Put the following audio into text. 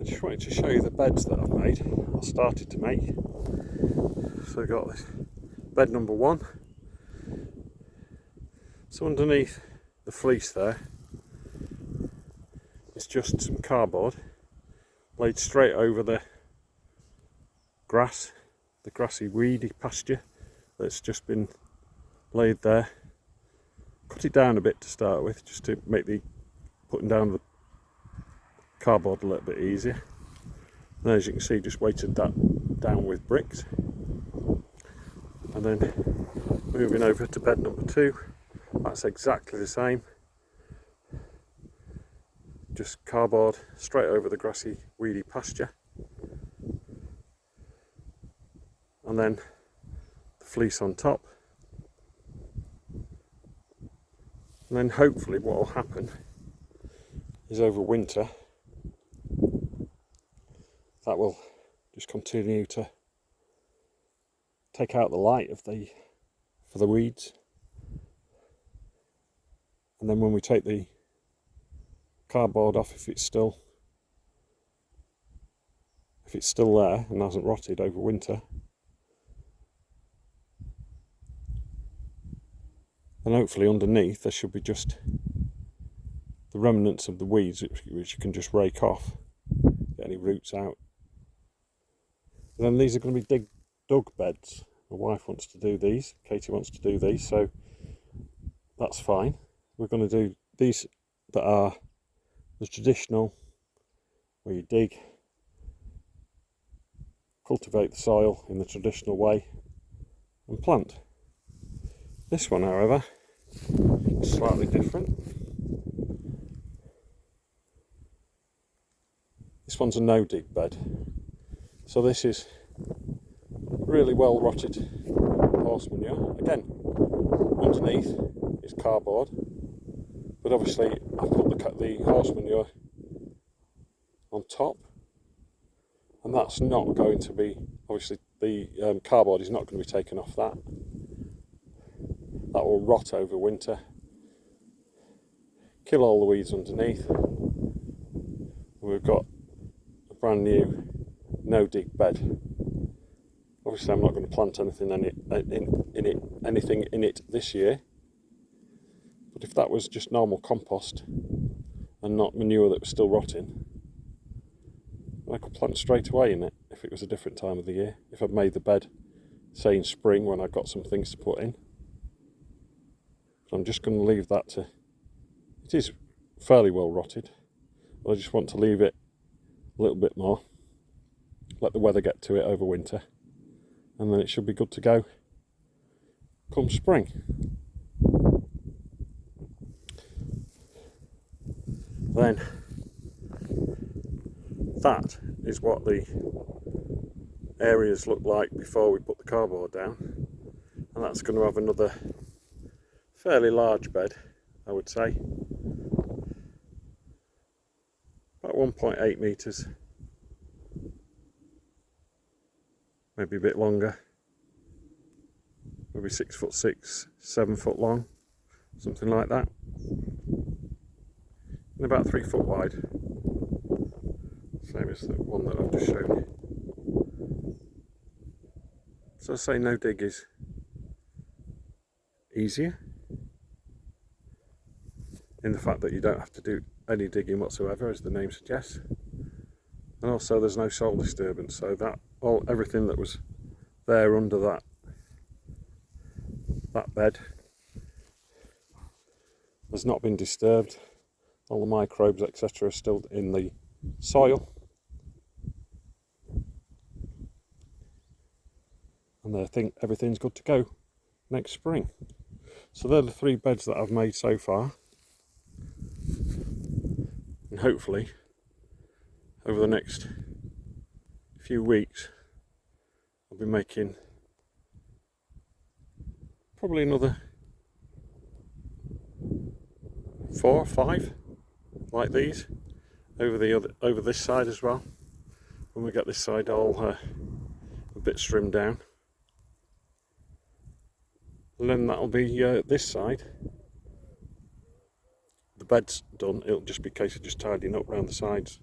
just wanted to show you the beds that I've made, or started to make. So I've got this bed number 1. So underneath the fleece there is just some cardboard laid straight over the grass, the grassy weedy pasture that's just been laid there. Cut it down a bit to start with, just to make the putting down the cardboard a little bit easier. And as you can see, just weighted that down with bricks. And then moving over to bed number 2, that's exactly the same. Just cardboard straight over the grassy weedy pasture. And then the fleece on top. And then hopefully what will happen is over winter that will just continue to take out the light for the weeds. And then when we take the cardboard off, if it's still there and hasn't rotted over winter, then hopefully underneath there should be just the remnants of the weeds which you can just rake off, get any roots out. And then these are going to be dug beds. My wife wants to do these, Katie wants to do these, so that's fine. We're going to do these that are the traditional, where you dig, cultivate the soil in the traditional way and plant. This one, however, is slightly different. This one's a no-dig bed. So this is really well rotted horse manure. Again, underneath is cardboard, but obviously I've put the horse manure on top, and that's not going to be, obviously the cardboard is not going to be taken off that. That will rot over winter, kill all the weeds underneath. We've got a brand new no-dig bed. Obviously I'm not going to plant anything in it this year, but if that was just normal compost and not manure that was still rotting, I could plant straight away in it if it was a different time of the year, if I'd made the bed say in spring when I've got some things to put in. I'm just going to leave that to, it is fairly well rotted, but I just want to leave it a little bit more, let the weather get to it over winter, and then it should be good to go come spring. Then that is what the areas look like before we put the cardboard down, and that's going to have another fairly large bed, I would say, about 1.8 metres, maybe a bit longer, maybe 6'6", 7 foot long, something like that, and about 3 foot wide, same as the one that I've just shown you. So I say no dig is easier, in the fact that you don't have to do any digging whatsoever, as the name suggests, and also there's no soil disturbance, so that everything that was there under that bed has not been disturbed. All the microbes etc. are still in the soil, and I think everything's good to go next spring. So they're the 3 beds that I've made so far. And hopefully over the next few weeks I'll be making probably another 4 or 5 like these over this side as well, when we get this side all a bit trimmed down. And then that'll be this side. The bed's done, it'll just be a case of just tidying up around the sides